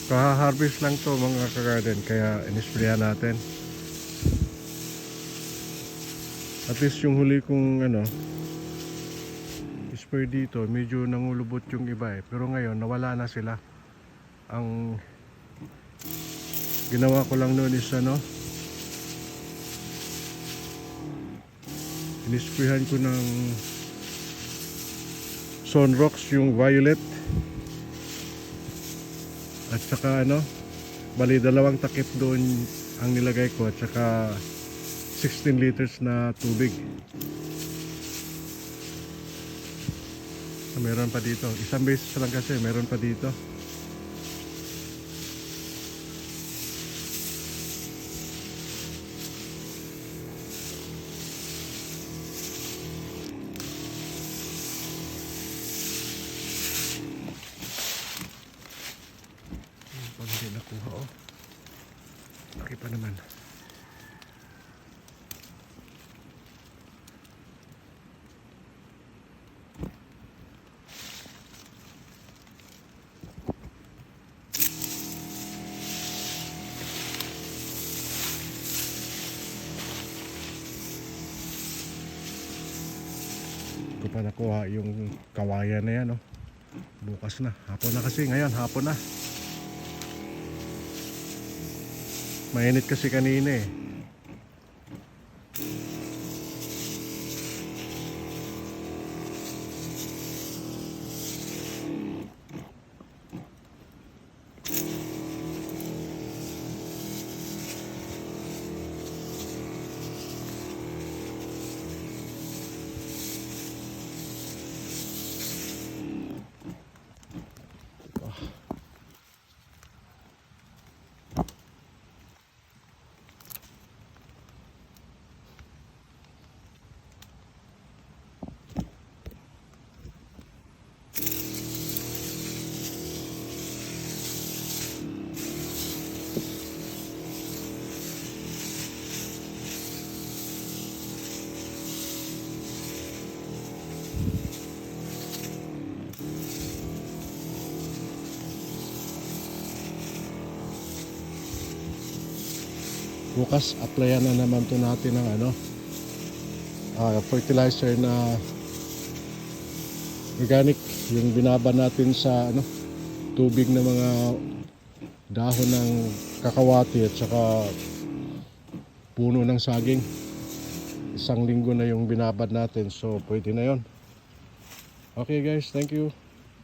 Kaha-harvest lang to mga ka-garden, kaya inisprayan natin. At least yung huli kong spray dito, medyo nangulubot yung iba pero ngayon nawala na sila. Ang ginawa ko lang noon is inisprayhan ko ng Sunrox yung violet, at saka bali 2 takip doon ang nilagay ko, at saka 16 liters na tubig. Meron pa dito, isang beses lang kasi, meron pa dito. Pag hindi nakuha, laki pa naman. Ko pa nakuha yung kawayan na yan, bukas na, hapon na kasi, ngayon hapon na. Mainit kasi kanina Bukas applyan na naman to natin ng fertilizer na organic, yung binaba natin sa tubig ng mga dahon ng kakawati at saka puno ng saging. 1 linggo na yung binabad natin, so pwede na yon. Okay guys, thank you.